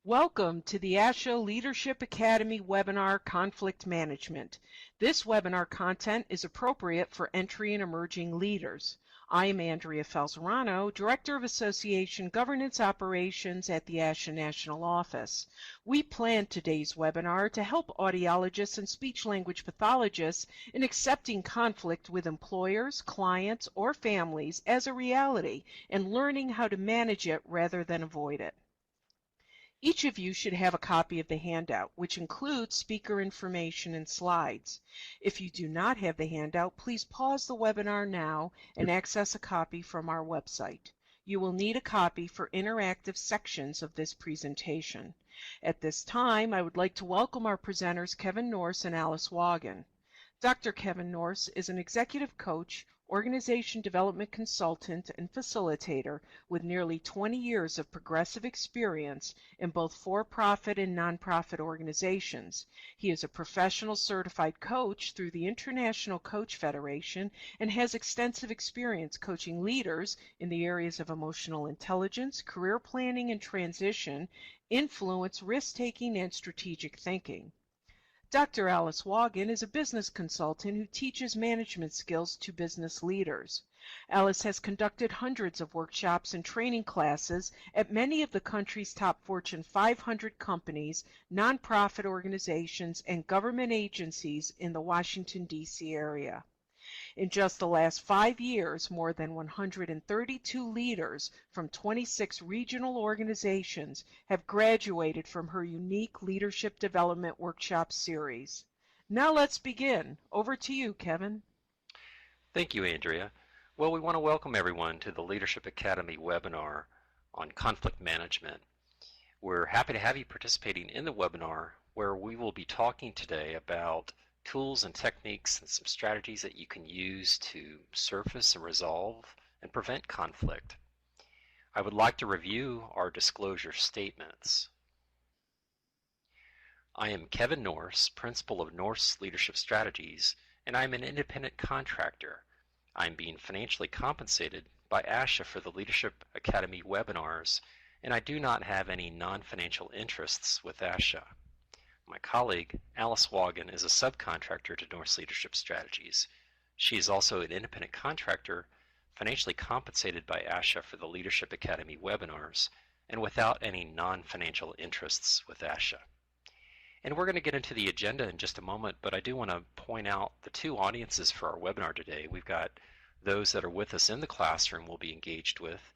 Welcome to the ASHA Leadership Academy webinar, Conflict Management. This webinar content is appropriate for entry and emerging leaders. I am Andrea Falzerano, Director of Association Governance Operations at the ASHA National Office. We planned today's webinar to help audiologists and speech-language pathologists in accepting conflict with employers, clients, or families as a reality and learning how to manage it rather than avoid it. Each of you should have a copy of the handout, which includes speaker information and slides. If you do not have the handout, please pause the webinar now and access a copy from our website. You will need a copy for interactive sections of this presentation. At this time, I would like to welcome our presenters, Kevin Norse and Alice Wagen. Dr. Kevin Norse is an executive coach, organization development consultant, and facilitator with nearly 20 years of progressive experience in both for-profit and nonprofit organizations. He is a professional certified coach through the International Coach Federation and has extensive experience coaching leaders in the areas of emotional intelligence, career planning and transition, influence, risk-taking, and strategic thinking. Dr. Alice Wagen is a business consultant who teaches management skills to business leaders. Alice has conducted hundreds of workshops and training classes at many of the country's top Fortune 500 companies, nonprofit organizations, and government agencies in the Washington, D.C. area. In just the last 5 years, more than 132 leaders from 26 regional organizations have graduated from her unique leadership development workshop series. Now let's begin. Over to you, Kevin. Thank you, Andrea. Well, we want to welcome everyone to the Leadership Academy webinar on conflict management. We're happy to have you participating in the webinar where we will be talking today about tools and techniques and some strategies that you can use to surface and resolve and prevent conflict. I would like to review our disclosure statements. I am Kevin Norse, Principal of Norse Leadership Strategies, and I'm an independent contractor. I'm being financially compensated by ASHA for the Leadership Academy webinars, and I do not have any non-financial interests with ASHA. My colleague, Alice Wagen, is a subcontractor to Norse Leadership Strategies. She is also an independent contractor, financially compensated by ASHA for the Leadership Academy webinars, and without any non-financial interests with ASHA. And we're going to get into the agenda in just a moment, but I do want to point out the two audiences for our webinar today. We've got those that are with us in the classroom we'll be engaged with,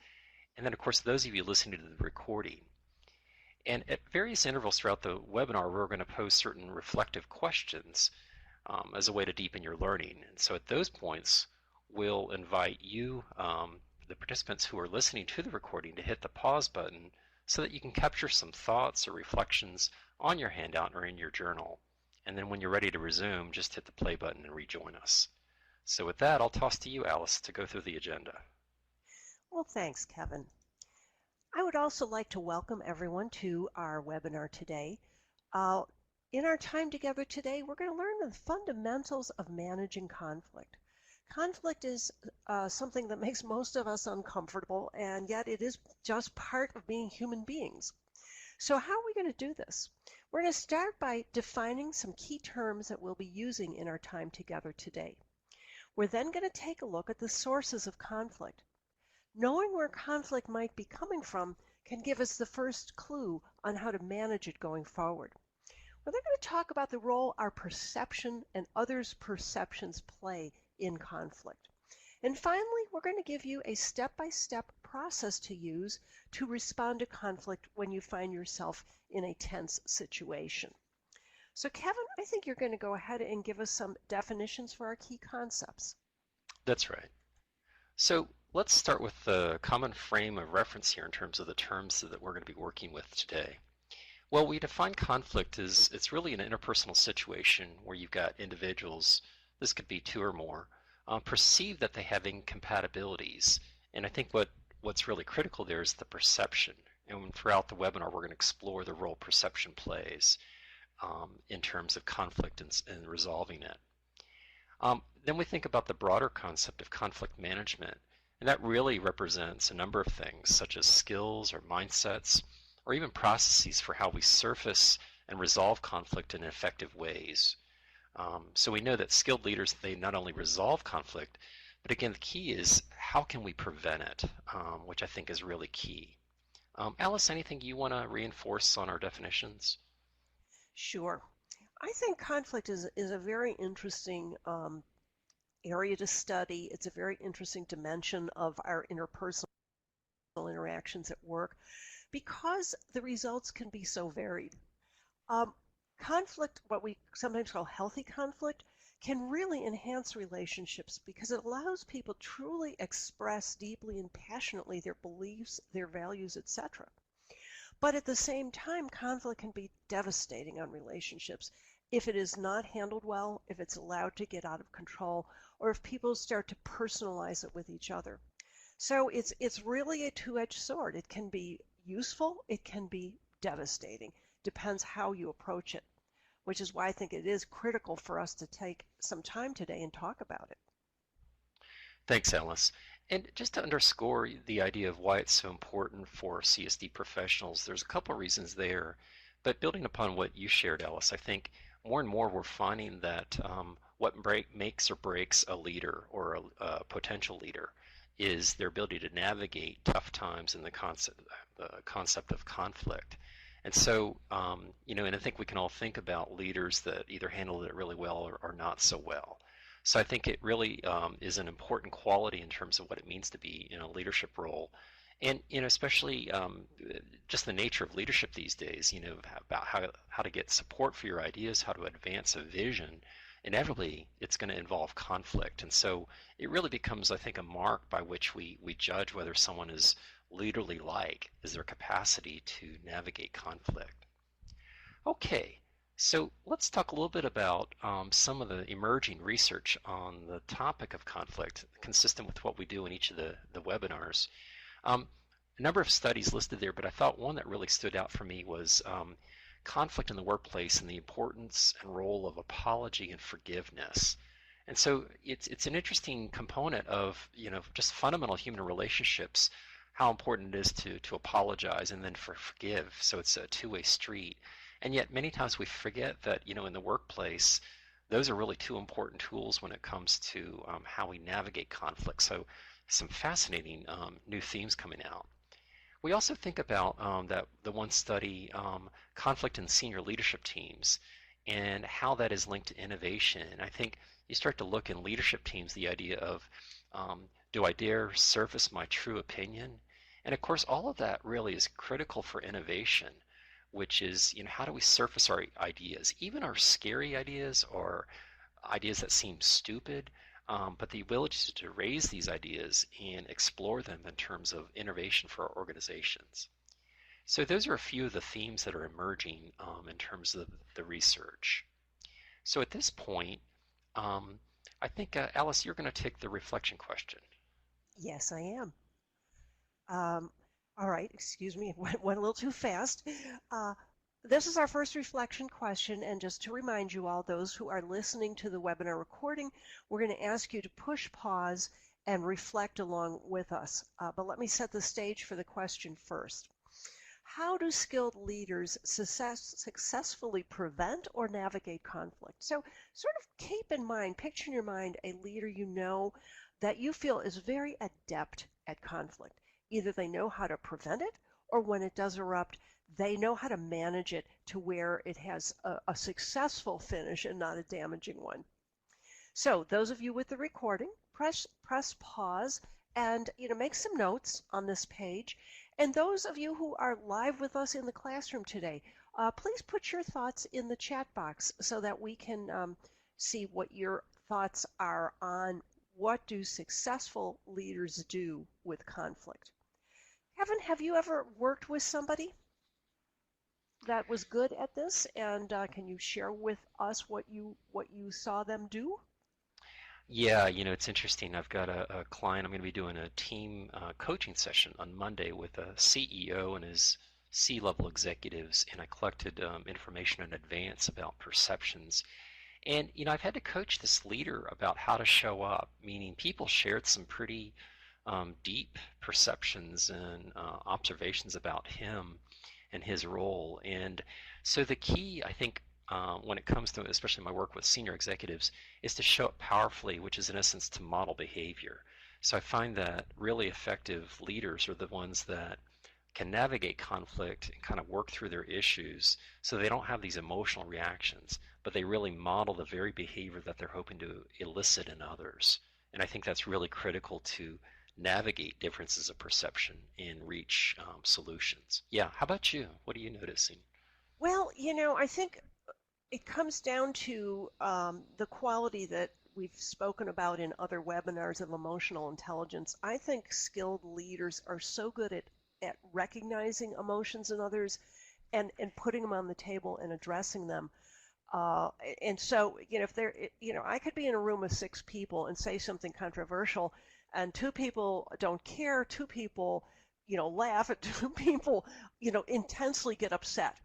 and then of course those of you listening to the recording. And at various intervals throughout the webinar, we're going to pose certain reflective questions as a way to deepen your learning. And so at those points, we'll invite you, the participants who are listening to the recording, to hit the pause button so that you can capture some thoughts or reflections on your handout or in your journal. And then when you're ready to resume, just hit the play button and rejoin us. So with that, I'll toss to you, Alice, to go through the agenda. Well, thanks, Kevin. I would also like to welcome everyone to our webinar today. In our time together today, we're going to learn the fundamentals of managing conflict. Conflict is something that makes most of us uncomfortable, and yet it is just part of being human beings. So how are we going to do this? We're going to start by defining some key terms that we'll be using in our time together today. We're then going to take a look at the sources of conflict. Knowing where conflict might be coming from can give us the first clue on how to manage it going forward. We're then going to talk about the role our perception and others' perceptions play in conflict. And finally, we're going to give you a step-by-step process to use to respond to conflict when you find yourself in a tense situation. So Kevin, I think you're going to go ahead and give us some definitions for our key concepts. That's right. So let's start with the common frame of reference here in terms of the terms that we're going to be working with today. Well, we define conflict as it's really an interpersonal situation where you've got individuals, this could be two or more, perceive that they have incompatibilities. And I think what's really critical there is the perception. And throughout the webinar, we're going to explore the role perception plays in terms of conflict and resolving it. Then we think about the broader concept of conflict management, and that really represents a number of things such as skills or mindsets, or even processes for how we surface and resolve conflict in effective ways. So we know that skilled leaders, they not only resolve conflict, but again, the key is how can we prevent it, which I think is really key. Alice, anything you want to reinforce on our definitions? Sure. I think conflict is a very interesting area to study. It's a very interesting dimension of our interpersonal interactions at work because the results can be so varied. Conflict, what we sometimes call healthy conflict, can really enhance relationships because it allows people to truly express deeply and passionately their beliefs, their values, etc. But at the same time, conflict can be devastating on relationships if it is not handled well, if it's allowed to get out of control, or if people start to personalize it with each other. So it's really a two-edged sword. It can be useful, it can be devastating. Depends how you approach it, which is why I think it is critical for us to take some time today and talk about it. Thanks, Alice. And just to underscore the idea of why it's so important for CSD professionals, there's a couple of reasons there. But building upon what you shared, Alice, I think more and more we're finding that what makes or breaks a leader or a potential leader is their ability to navigate tough times and the concept of conflict. And so, and I think we can all think about leaders that either handled it really well or not so well. So I think it really is an important quality in terms of what it means to be in a leadership role. And especially just the nature of leadership these days, about how to get support for your ideas, how to advance a vision. Inevitably, it's going to involve conflict. And so it really becomes, I think, a mark by which we judge whether someone is leaderly like, is their capacity to navigate conflict. Okay, so let's talk a little bit about some of the emerging research on the topic of conflict, consistent with what we do in each of the webinars. A number of studies listed there, but I thought one that really stood out for me was conflict in the workplace and the importance and role of apology and forgiveness. And so it's an interesting component of just fundamental human relationships, how important it is to apologize and then forgive. So it's a two-way street. And yet many times we forget that in the workplace, those are really two important tools when it comes to how we navigate conflict. So some fascinating new themes coming out. We also think about the one study, conflict in senior leadership teams, and how that is linked to innovation. And I think you start to look in leadership teams, the idea of do I dare surface my true opinion? And of course, all of that really is critical for innovation, which is how do we surface our ideas, even our scary ideas or ideas that seem stupid, but the ability to raise these ideas and explore them in terms of innovation for our organizations. So those are a few of the themes that are emerging in terms of the research. So at this point, I think, Alice, you're going to take the reflection question. Yes, I am. All right, excuse me, it went a little too fast. This is our first reflection question, and just to remind you all, those who are listening to the webinar recording, we're going to ask you to push pause and reflect along with us. But let me set the stage for the question first. How do skilled leaders successfully prevent or navigate conflict? So sort of keep in mind, picture in your mind a leader that you feel is very adept at conflict. Either they know how to prevent it, or when it does erupt, they know how to manage it to where it has a successful finish and not a damaging one. So those of you with the recording, press pause and make some notes on this page. And those of you who are live with us in the classroom today, please put your thoughts in the chat box so that we can see what your thoughts are on what do successful leaders do with conflict. Kevin, have you ever worked with somebody that was good at this, and can you share with us what you saw them do? Yeah, it's interesting. I've got a client. I'm going to be doing a team coaching session on Monday with a CEO and his C-level executives, and I collected information in advance about perceptions. And I've had to coach this leader about how to show up, meaning people shared some pretty deep perceptions and observations about him. and his role. And so the key, I think, when it comes to especially my work with senior executives, is to show up powerfully, which is in essence to model behavior. So I find that really effective leaders are the ones that can navigate conflict and kind of work through their issues so they don't have these emotional reactions, but they really model the very behavior that they're hoping to elicit in others. And I think that's really critical to navigate differences of perception and reach solutions. Yeah, how about you? What are you noticing? Well, I think it comes down to the quality that we've spoken about in other webinars of emotional intelligence. I think skilled leaders are so good at recognizing emotions in others and putting them on the table and addressing them. And so, if they're, I could be in a room with 6 people and say something controversial, and 2 people don't care, 2 people, laugh, and 2 people, intensely get upset.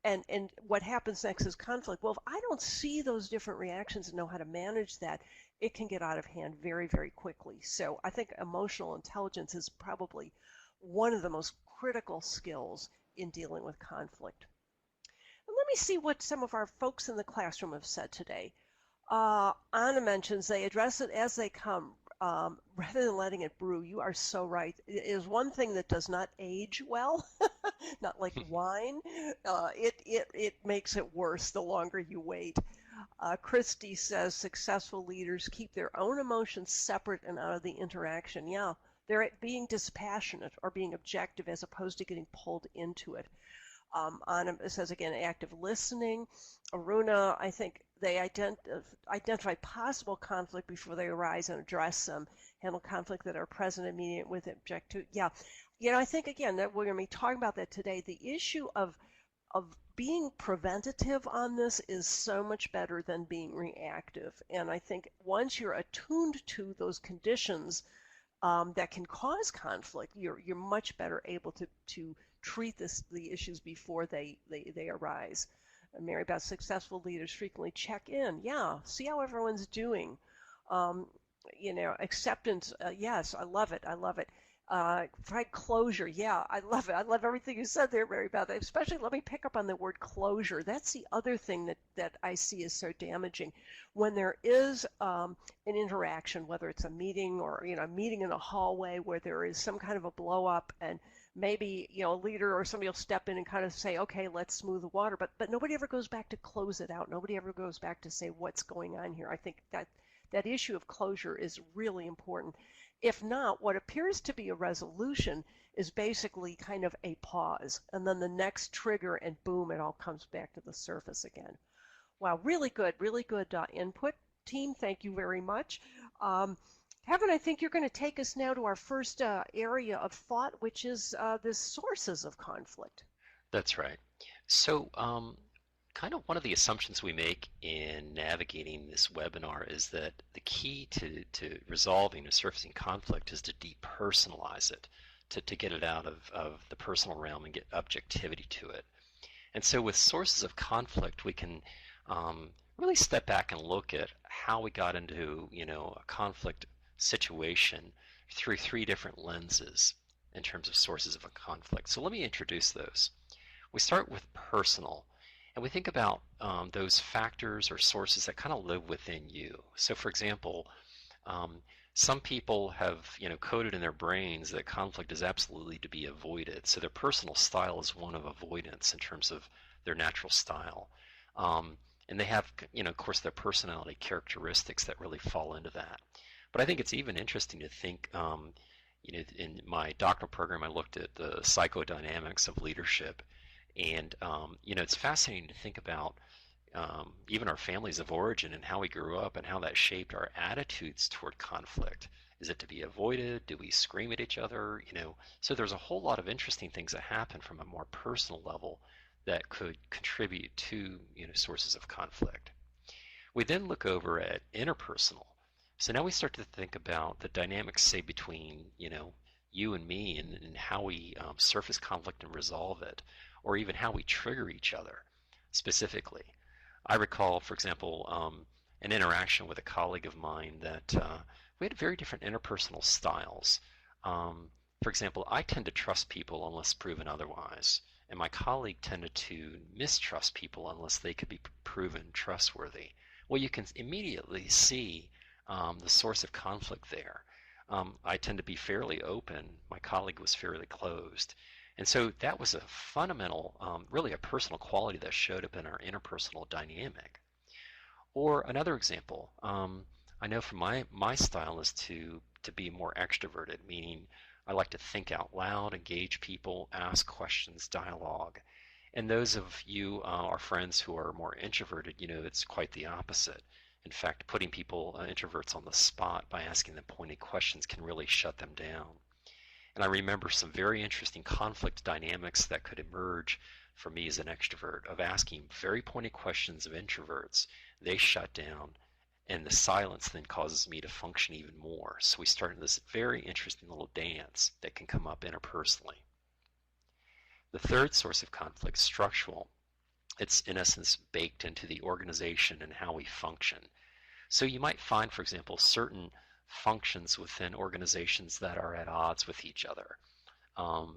And what happens next is conflict. Well, if I don't see those different reactions and know how to manage that, it can get out of hand very, very quickly. So I think emotional intelligence is probably one of the most critical skills in dealing with conflict. And let me see what some of our folks in the classroom have said today. Anna mentions they address it as they come rather than letting it brew. You are so right. It is one thing that does not age well, not like wine. It makes it worse the longer you wait. Christy says successful leaders keep their own emotions separate and out of the interaction. Yeah, they're being dispassionate or being objective as opposed to getting pulled into it. Anna says again, active listening. Aruna, I think they identify possible conflict before they arise and address them, handle conflict that are present immediate with object to. Yeah, I think again that we're going to be talking about that today. The issue of being preventative on this is so much better than being reactive. And I think once you're attuned to those conditions that can cause conflict, you're much better able to treat the issues before they arise. Mary Beth, successful leaders frequently check in. Yeah, see how everyone's doing. Acceptance. Yes, I love it. I love it. Provide closure. Yeah, I love it. I love everything you said there, Mary Beth. Especially, let me pick up on the word closure. That's the other thing that I see is so damaging. When there is an interaction, whether it's a meeting or a meeting in a hallway where there is some kind of a blow up, and maybe a leader or somebody will step in and kind of say, okay, let's smooth the water, but nobody ever goes back to close it out. Nobody ever goes back to say what's going on here. I think that issue of closure is really important. If not, what appears to be a resolution is basically kind of a pause, and then the next trigger, and boom, it all comes back to the surface again. Wow, really good input. Team, thank you very much. Kevin, I think you're going to take us now to our first area of thought, which is the sources of conflict. That's right. So kind of one of the assumptions we make in navigating this webinar is that the key to resolving or surfacing conflict is to depersonalize it, to get it out of the personal realm and get objectivity to it. And so with sources of conflict, we can really step back and look at how we got into a conflict situation through 3 different lenses in terms of sources of a conflict. So let me introduce those. We start with personal, and we think about those factors or sources that kind of live within you. So for example, some people have coded in their brains that conflict is absolutely to be avoided. So their personal style is one of avoidance in terms of their natural style. And they have, of course, their personality characteristics that really fall into that. But I think it's even interesting to think, in my doctoral program, I looked at the psychodynamics of leadership. And, it's fascinating to think about even our families of origin and how we grew up and how that shaped our attitudes toward conflict. Is it to be avoided? Do we scream at each other? So there's a whole lot of interesting things that happen from a more personal level that could contribute to, sources of conflict. We then look over at interpersonal. So now we start to think about the dynamics, say, between, you and me and how we surface conflict and resolve it, or even how we trigger each other specifically. I recall, for example, an interaction with a colleague of mine that we had very different interpersonal styles. For example, I tend to trust people unless proven otherwise. and my colleague tended to mistrust people unless they could be proven trustworthy. Well, you can immediately see the source of conflict there. I tend to be fairly open. My colleague was fairly closed. And so that was a fundamental, really a personal quality that showed up in our interpersonal dynamic. Or another example, I know from my style is to be more extroverted, meaning I like to think out loud, engage people, ask questions, dialogue. And those of you, our friends who are more introverted, it's quite the opposite. In fact, putting people, introverts, on the spot by asking them pointed questions can really shut them down. And I remember some very interesting conflict dynamics that could emerge for me as an extrovert of asking very pointed questions of introverts. They shut down, and the silence then causes me to function even more. So we start this very interesting little dance that can come up interpersonally. The third source of conflict, structural, it's in essence baked into the organization and how we function. So you might find, for example, certain functions within organizations that are at odds with each other.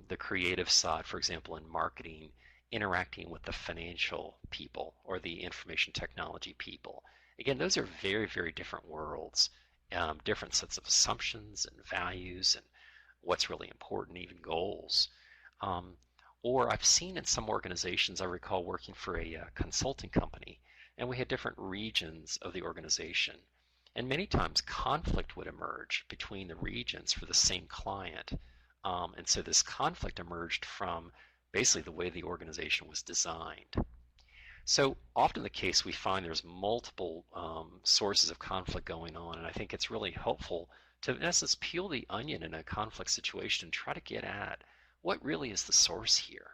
The creative side, for example, in marketing, interacting with the financial people or the information technology people. Again, those are very, very different worlds, different sets of assumptions and values and what's really important, even goals. Or I've seen in some organizations, I recall working for a consulting company, and we had different regions of the organization. And many times conflict would emerge between the regions for the same client. And so this conflict emerged from basically the way the organization was designed. So often the case we find there's multiple sources of conflict going on, and I think it's really helpful to, in essence, peel the onion in a conflict situation and try to get at what really is the source here.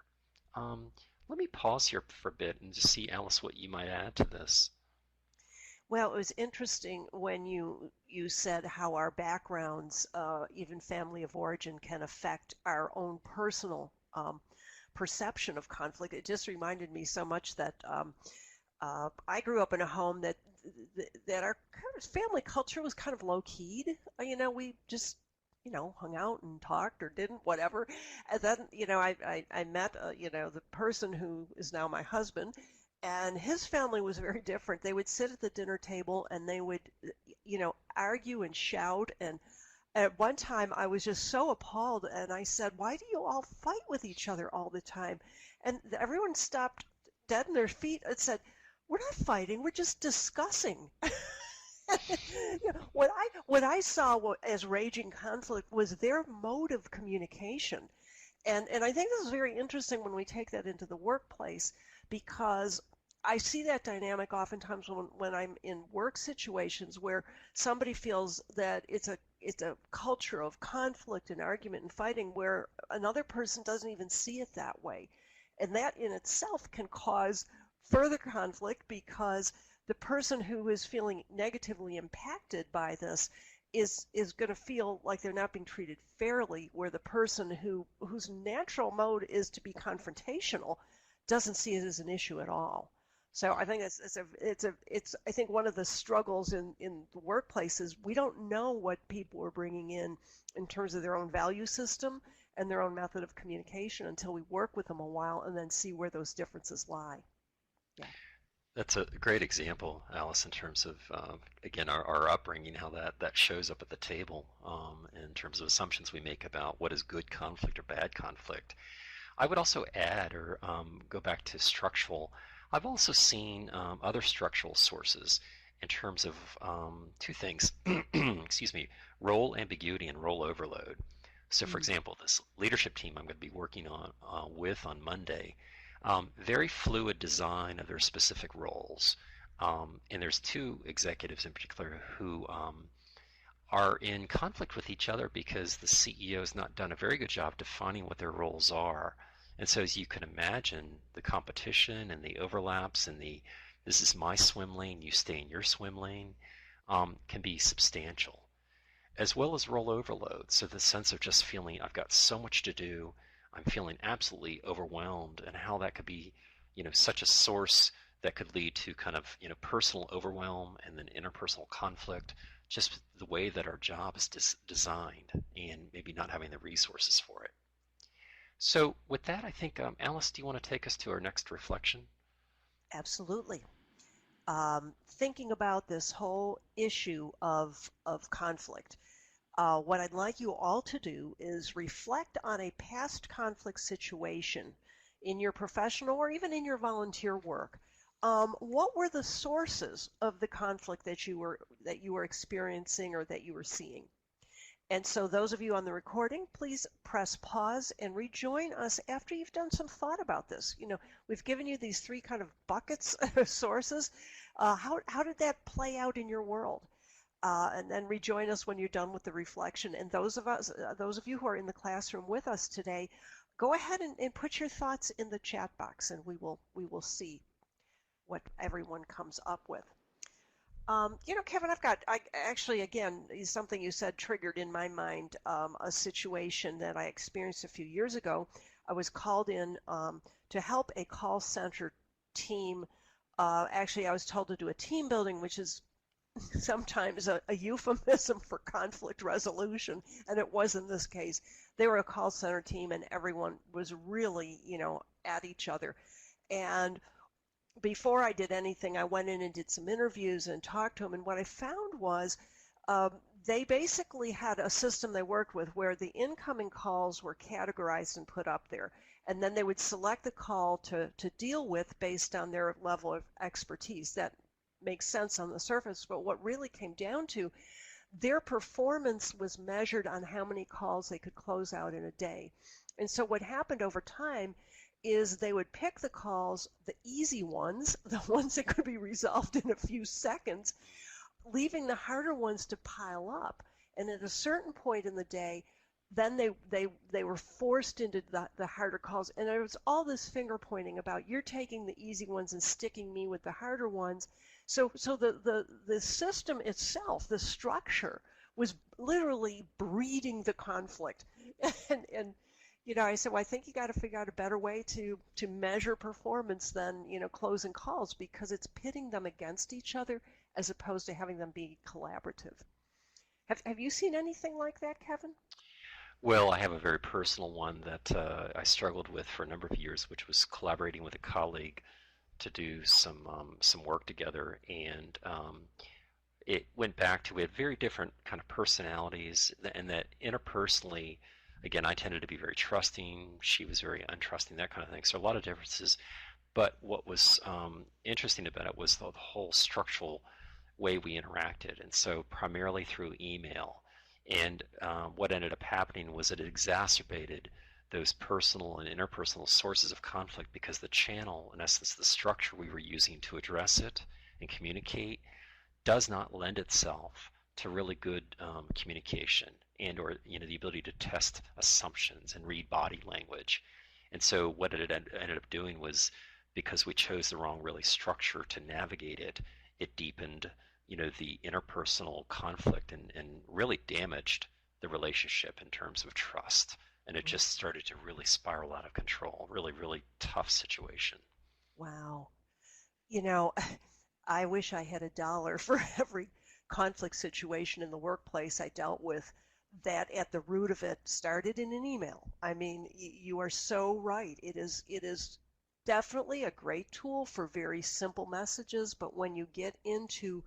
Let me pause here for a bit and just see, Alice, what you might add to this. Well, it was interesting when you said how our backgrounds, even family of origin, can affect our own personal perception of conflict. It just reminded me so much that I grew up in a home that our kind of family culture was kind of low-keyed. We just hung out and talked or didn't, whatever. And then, I met, the person who is now my husband, and his family was very different. They would sit at the dinner table and they would, argue and shout. And at one time I was just so appalled, and I said, "Why do you all fight with each other all the time?" And everyone stopped dead in their feet and said, "We're not fighting, we're just discussing." What I saw as raging conflict was their mode of communication. And I think this is very interesting when we take that into the workplace, because I see that dynamic oftentimes when I'm in work situations where somebody feels that it's a culture of conflict and argument and fighting where another person doesn't even see it that way. And that in itself can cause further conflict, because the person who is feeling negatively impacted by this is going to feel like they're not being treated fairly, where the person whose natural mode is to be confrontational doesn't see it as an issue at all. So I think it's I think one of the struggles in the workplace is we don't know what people are bringing in terms of their own value system and their own method of communication until we work with them a while and then see where those differences lie. Yeah. That's a great example, Alice, in terms of, again, our upbringing, how that shows up at the table in terms of assumptions we make about what is good conflict or bad conflict. I would also add or go back to structural. I've also seen other structural sources in terms of two things, excuse me, role ambiguity and role overload. So for example, this leadership team I'm going to be working on on Monday, very fluid design of their specific roles. And there's two executives in particular who are in conflict with each other because the CEO has not done a very good job defining what their roles are. And so as you can imagine, the competition and the overlaps and this is my swim lane, you stay in your swim lane, can be substantial, as well as role overload. So the sense of just feeling I've got so much to do, I'm feeling absolutely overwhelmed, and how that could be, such a source that could lead to kind of, personal overwhelm and then interpersonal conflict, just the way that our job is designed and maybe not having the resources for it. So with that, I think, Alice, do you want to take us to our next reflection? Absolutely. Thinking about this whole issue of conflict, what I'd like you all to do is reflect on a past conflict situation in your professional or even in your volunteer work. What were the sources of the conflict that you were experiencing or that you were seeing? And so those of you on the recording, please press pause and rejoin us after you've done some thought about this. We've given you these three kind of buckets of sources. How did that play out in your world? And then rejoin us when you're done with the reflection. And those of you who are in the classroom with us today, go ahead and put your thoughts in the chat box, and we will see what everyone comes up with. Kevin, I actually, again, something you said triggered in my mind a situation that I experienced a few years ago. I was called in to help a call center team. Actually, I was told to do a team building, which is sometimes a euphemism for conflict resolution, and it was in this case. They were a call center team, and everyone was really, at each other. And before I did anything, I went in and did some interviews and talked to them. And what I found was they basically had a system they worked with where the incoming calls were categorized and put up there. And then they would select the call to deal with based on their level of expertise. That makes sense on the surface, but what really came down to, their performance was measured on how many calls they could close out in a day. And so what happened over time is they would pick the calls, the easy ones, the ones that could be resolved in a few seconds, leaving the harder ones to pile up. And at a certain point in the day, then they were forced into the harder calls. And there was all this finger pointing about, you're taking the easy ones and sticking me with the harder ones. So the system itself, the structure, was literally breeding the conflict. And I said, well, I think you got to figure out a better way to measure performance than, closing calls, because it's pitting them against each other as opposed to having them be collaborative. Have you seen anything like that, Kevin? Well, I have a very personal one that I struggled with for a number of years, which was collaborating with a colleague to do some work together, and it went back to, we had very different kind of personalities, and that interpersonally, again, I tended to be very trusting, she was very untrusting, that kind of thing. So a lot of differences. But what was interesting about it was the whole structural way we interacted, and so primarily through email. And what ended up happening was it exacerbated those personal and interpersonal sources of conflict, because the channel, in essence, the structure we were using to address it and communicate, does not lend itself to really good communication and or the ability to test assumptions and read body language. And so what it ended up doing was, because we chose the wrong really structure to navigate it, it deepened the interpersonal conflict and really damaged the relationship in terms of trust. And it just started to really spiral out of control. Really, really tough situation. Wow. I wish I had $1 for every conflict situation in the workplace I dealt with that at the root of it started in an email. I mean, you are so right. It is definitely a great tool for very simple messages, but when you get into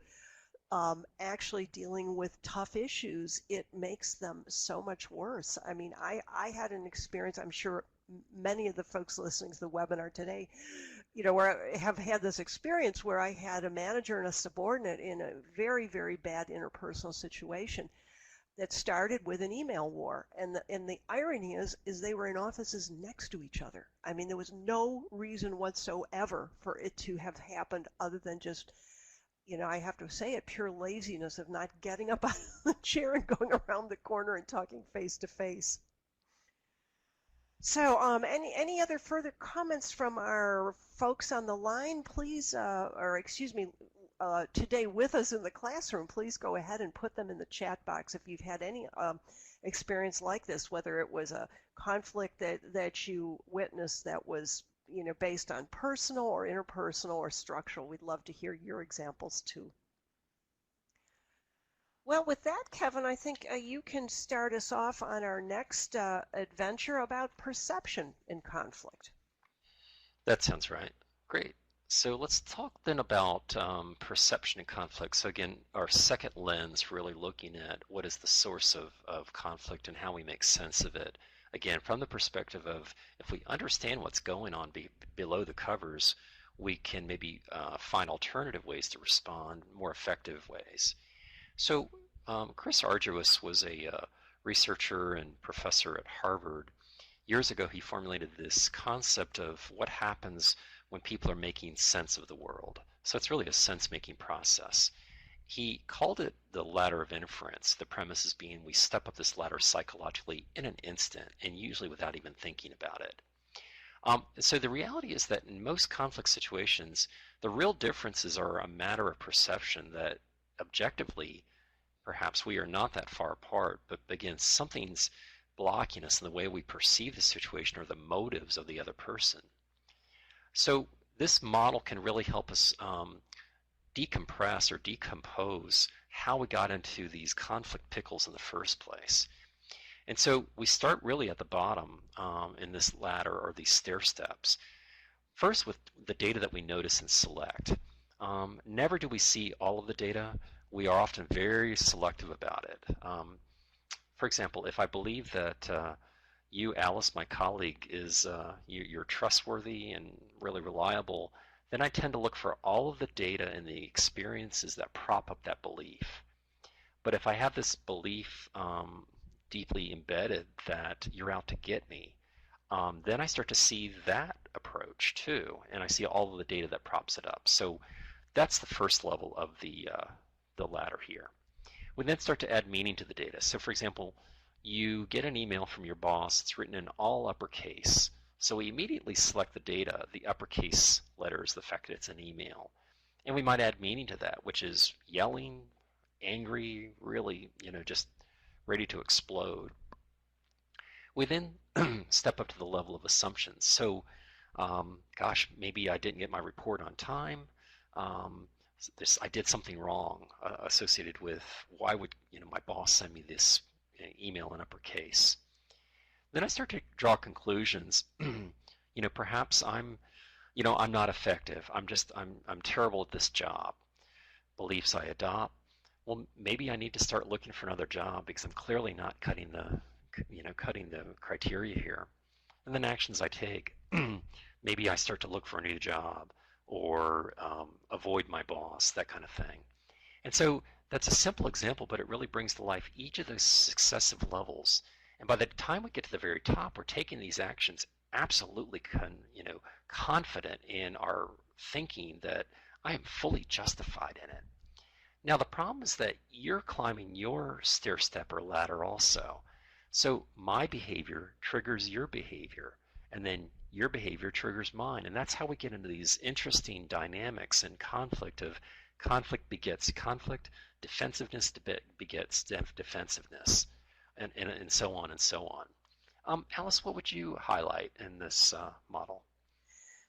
actually dealing with tough issues, it makes them so much worse. I mean, I had an experience, I'm sure many of the folks listening to the webinar today, where I have had this experience where I had a manager and a subordinate in a very, very bad interpersonal situation that started with an email war. And the irony is they were in offices next to each other. I mean, there was no reason whatsoever for it to have happened other than just, I have to say it, pure laziness of not getting up out of the chair and going around the corner and talking face to face. So any other further comments from our folks on the line, please, today with us in the classroom, please go ahead and put them in the chat box if you've had any experience like this, whether it was a conflict that you witnessed that was based on personal or interpersonal or structural. We'd love to hear your examples too. Well, with that, Kevin, I think you can start us off on our next adventure about perception in conflict. That sounds right. Great. So let's talk then about perception and conflict. So again, our second lens, really looking at what is the source of conflict and how we make sense of it. Again, from the perspective of if we understand what's going on below the covers, we can maybe find alternative ways to respond, more effective ways. So Chris Argyris was a researcher and professor at Harvard. Years ago, he formulated this concept of what happens when people are making sense of the world. So it's really a sense-making process. He called it the ladder of inference, the premises being we step up this ladder psychologically in an instant and usually without even thinking about it. So the reality is that in most conflict situations, the real differences are a matter of perception that objectively, perhaps we are not that far apart, but again, something's blocking us in the way we perceive the situation or the motives of the other person. So this model can really help us decompress or decompose how we got into these conflict pickles in the first place. And so we start really at the bottom in this ladder or these stair steps. First with the data that we notice and select. Never do we see all of the data. We are often very selective about it. For example, if I believe that you, Alice, my colleague, you're trustworthy and really reliable, then I tend to look for all of the data and the experiences that prop up that belief. But if I have this belief deeply embedded that you're out to get me, then I start to see that approach too, and I see all of the data that props it up. So that's the first level of the ladder here. We then start to add meaning to the data. So for example, you get an email from your boss, it's written in all uppercase. So we immediately select the data, the uppercase letters, the fact that it's an email. And we might add meaning to that, which is yelling, angry, really, just ready to explode. We then step up to the level of assumptions. So, gosh, maybe I didn't get my report on time. I did something wrong associated with why would my boss send me this email in uppercase. Then I start to draw conclusions. Perhaps I'm not effective. I'm terrible at this job. Beliefs I adopt. Well, maybe I need to start looking for another job because I'm clearly not cutting the criteria here. And then actions I take. Maybe I start to look for a new job or avoid my boss, that kind of thing. And so that's a simple example, but it really brings to life each of those successive levels. And by the time we get to the very top, we're taking these actions absolutely confident in our thinking that I am fully justified in it. Now the problem is that you're climbing your stair step or ladder also. So my behavior triggers your behavior, and then your behavior triggers mine. And that's how we get into these interesting dynamics and conflict begets conflict, defensiveness begets defensiveness, and so on and so on. Alice, what would you highlight in this model?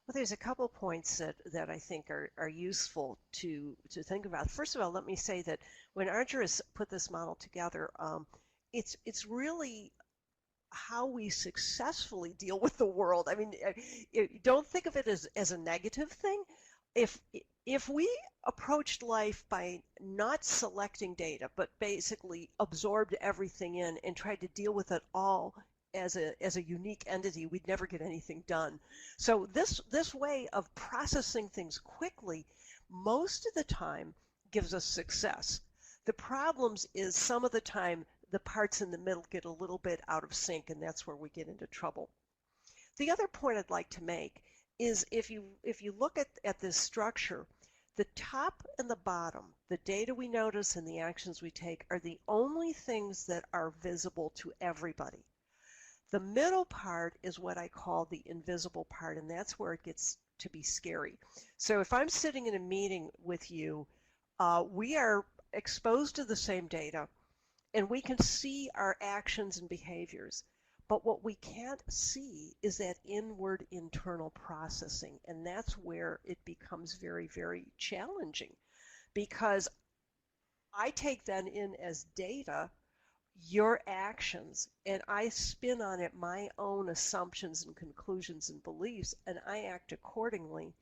Well, there's a couple points that I think are useful to think about. First of all, let me say that when Argyris put this model together, it's really how we successfully deal with the world. I mean, don't think of it as a negative thing. If we approached life by not selecting data, but basically absorbed everything in and tried to deal with it all as a unique entity, we'd never get anything done. So this way of processing things quickly, most of the time gives us success. The problems is some of the time the parts in the middle get a little bit out of sync, and that's where we get into trouble. The other point I'd like to make is if you look at this structure, the top and the bottom, the data we notice and the actions we take, are the only things that are visible to everybody. The middle part is what I call the invisible part, and that's where it gets to be scary. So if I'm sitting in a meeting with you, we are exposed to the same data, and we can see our actions and behaviors. But what we can't see is that inward internal processing, and that's where it becomes very, very challenging, because I take then in as data your actions, and I spin on it my own assumptions and conclusions and beliefs, and I act accordingly.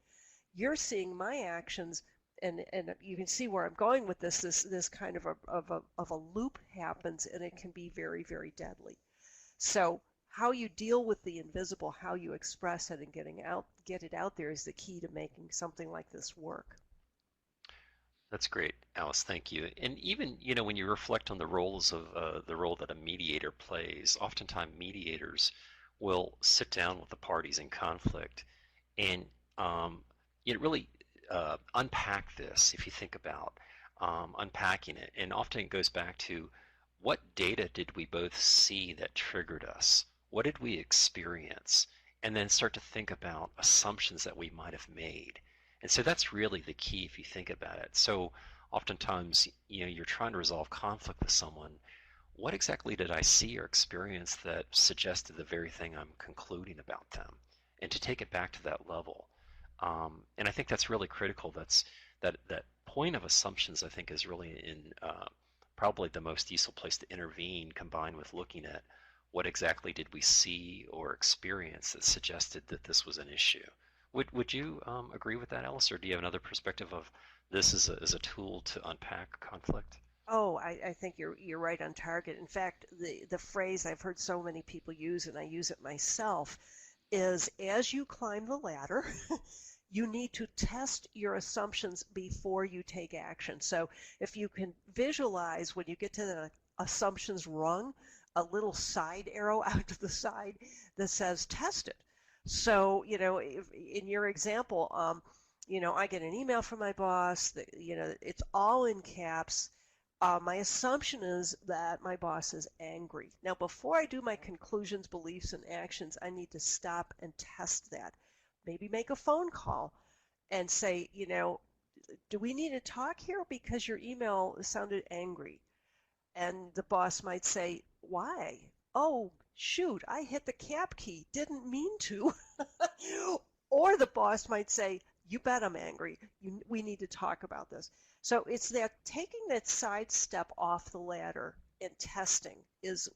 You're seeing my actions, and you can see where I'm going with this. This kind of a loop happens, and it can be very, very deadly. So how you deal with the invisible, how you express it and get it out there is the key to making something like this work. That's great, Alice. Thank you. And even, when you reflect on the roles of the role that a mediator plays, oftentimes mediators will sit down with the parties in conflict and really unpack this. If you think about unpacking it, and often it goes back to what data did we both see that triggered us? What did we experience? And then start to think about assumptions that we might have made. And so that's really the key if you think about it. So oftentimes, you're trying to resolve conflict with someone. What exactly did I see or experience that suggested the very thing I'm concluding about them? And to take it back to that level. And I think that's really critical. That point of assumptions, I think, is really in probably the most useful place to intervene, combined with looking at what exactly did we see or experience that suggested that this was an issue. Would you agree with that, Alice, or do you have another perspective of this as a tool to unpack conflict? Oh, I think you're right on target. In fact, the phrase I've heard so many people use, and I use it myself, is as you climb the ladder, you need to test your assumptions before you take action. So if you can visualize when you get to the assumptions rung, a little side arrow out to the side that says test it. So, if, in your example, I get an email from my boss that, it's all in caps. My assumption is that my boss is angry. Now, before I do my conclusions, beliefs, and actions, I need to stop and test that. Maybe make a phone call and say, do we need to talk here because your email sounded angry? And the boss might say, why? Oh, shoot, I hit the cap key. Didn't mean to. Or the boss might say, you bet I'm angry. We need to talk about this. So it's that taking that side step off the ladder and testing is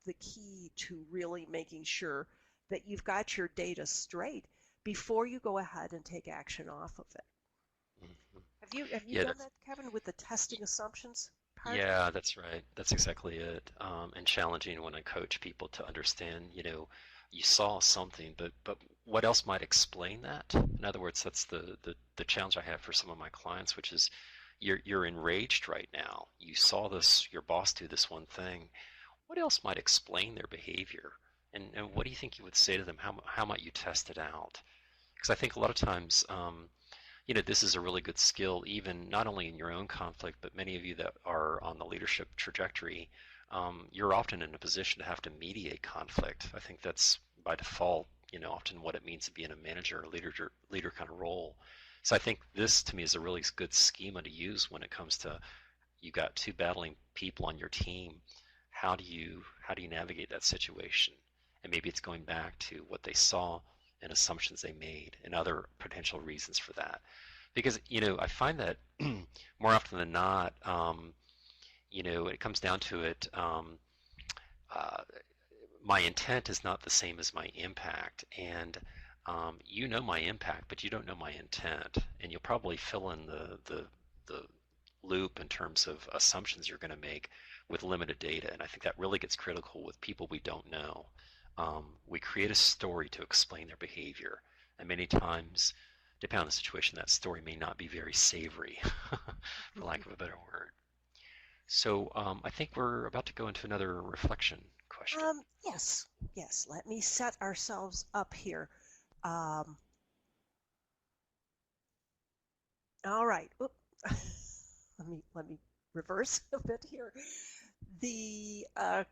the key to really making sure that you've got your data straight before you go ahead and take action off of it. Mhm. Have you Yeah, done that, Kevin, with the testing assumptions part? yeah, that's right. That's exactly it. And challenging when I coach people to understand, you saw something, but what else might explain that? In other words, that's the challenge I have for some of my clients, which is you're enraged right now. You saw your boss do this one thing. What else might explain their behavior? And what do you think you would say to them? How might you test it out? Because I think a lot of times, this is a really good skill, even not only in your own conflict, but many of you that are on the leadership trajectory, you're often in a position to have to mediate conflict. I think that's by default, often what it means to be in a manager or leader kind of role. So I think this to me is a really good schema to use when it comes to you got two battling people on your team. How do you navigate that situation? And maybe it's going back to what they saw and assumptions they made and other potential reasons for that. Because, I find that more often than not, it comes down to it, uh, my intent is not the same as my impact. And my impact, but you don't know my intent. And you'll probably fill in the loop in terms of assumptions you're going to make with limited data. And I think that really gets critical with people we don't know. We create a story to explain their behavior. And many times, depending on the situation, that story may not be very savory, for lack of a better word. So I think we're about to go into another reflection question. Yes. Let me set ourselves up here. Um, all right. Oop. let me reverse a bit here. The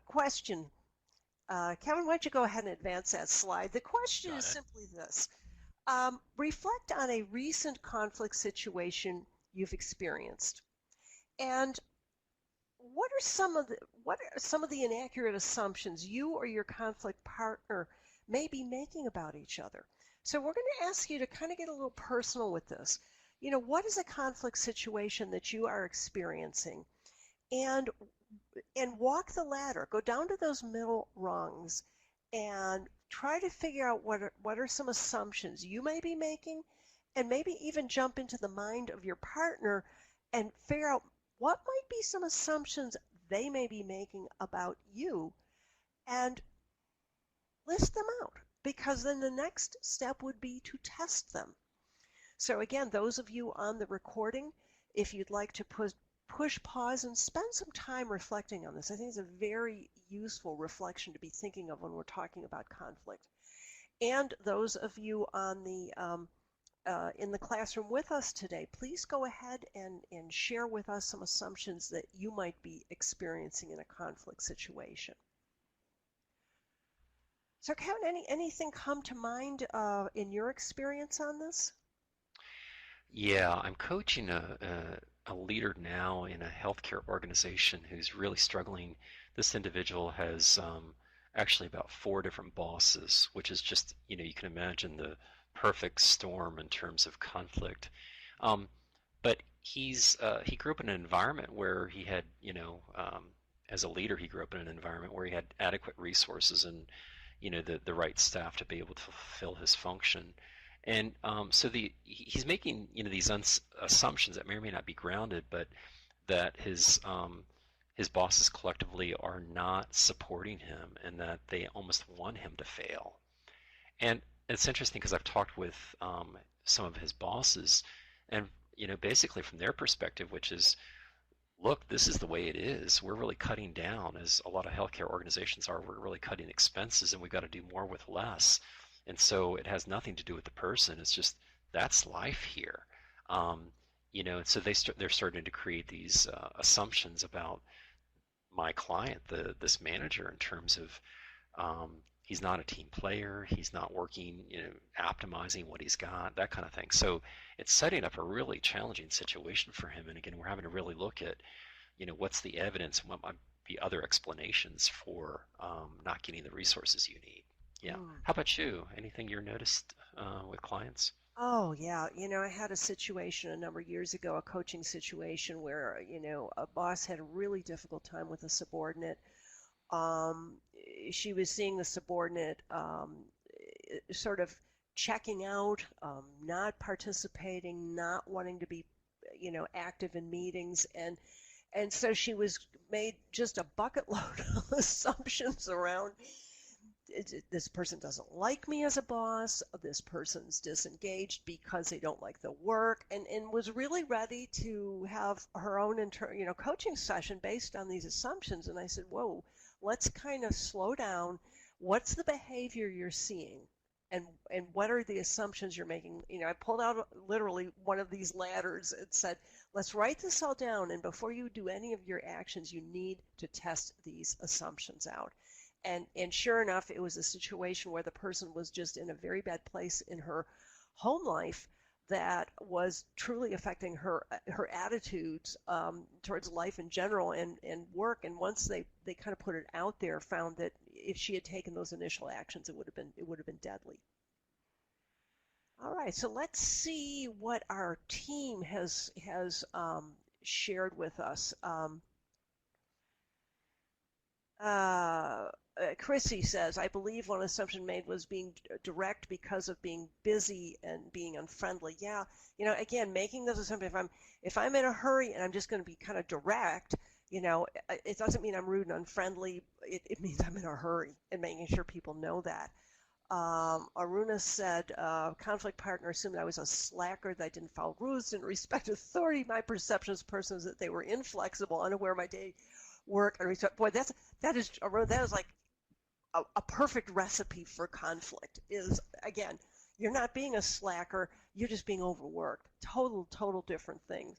question, Kevin, why don't you go ahead and advance that slide? The question Got is it. simply this. Reflect on a recent conflict situation you've experienced. And what are some of the inaccurate assumptions you or your conflict partner may be making about each other? So we're going to ask you to kind of get a little personal with this. What is a conflict situation that you are experiencing? and walk the ladder. Go down to those middle rungs and try to figure out what are some assumptions you may be making, and maybe even jump into the mind of your partner and figure out what might be some assumptions they may be making about you, and list them out, because then the next step would be to test them. So again, those of you on the recording, if you'd like to push pause and spend some time reflecting on this. I think it's a very useful reflection to be thinking of when we're talking about conflict. And those of you on the in the classroom with us today, please go ahead and share with us some assumptions that you might be experiencing in a conflict situation. So Kevin, anything come to mind in your experience on this? Yeah, I'm coaching a leader now in a healthcare organization who's really struggling. This individual has actually about 4 different bosses, which is just, you can imagine the perfect storm in terms of conflict. But he grew up in an environment where he had, as a leader, he grew up in an environment where he had adequate resources and, the right staff to be able to fulfill his function. And so he's making these assumptions that may or may not be grounded, but that his bosses collectively are not supporting him, and that they almost want him to fail. And it's interesting because I've talked with some of his bosses, and basically from their perspective, which is, look, this is the way it is. We're really cutting down, as a lot of healthcare organizations are. We're really cutting expenses, and we've got to do more with less. And so it has nothing to do with the person. It's just that's life here. And so they're starting to create these assumptions about my client, this manager, in terms of he's not a team player, he's not working, optimizing what he's got, that kind of thing. So it's setting up a really challenging situation for him. And again, we're having to really look at, what's the evidence and what might be other explanations for not getting the resources you need. Yeah. How about you? Anything you noticed with clients? Oh, yeah. I had a situation a number of years ago, a coaching situation where, a boss had a really difficult time with a subordinate. She was seeing the subordinate sort of checking out, not participating, not wanting to be, active in meetings. And so she was made just a bucket load of assumptions around this person doesn't like me as a boss, this person's disengaged because they don't like the work, and was really ready to have her own coaching session based on these assumptions. And I said, whoa, let's kind of slow down. What's the behavior you're seeing? And what are the assumptions you're making? I pulled out literally one of these ladders and said, let's write this all down, and before you do any of your actions, you need to test these assumptions out. And sure enough, it was a situation where the person was just in a very bad place in her home life that was truly affecting her attitudes towards life in general and work. And once they kind of put it out there, found that if she had taken those initial actions, it would have been deadly. All right, so let's see what our team has shared with us. Chrissy says, I believe one assumption made was being direct because of being busy and being unfriendly. Yeah, again, making those assumptions. If I'm in a hurry and I'm just going to be kind of direct, it doesn't mean I'm rude and unfriendly. It means I'm in a hurry, and making sure people know that. Aruna said, conflict partner assumed I was a slacker, that I didn't follow rules, didn't respect authority. My perception as a person is that they were inflexible, unaware of my day work and respect. Boy, that is like a perfect recipe for conflict. Is, again, you're not being a slacker, you're just being overworked. Total different things.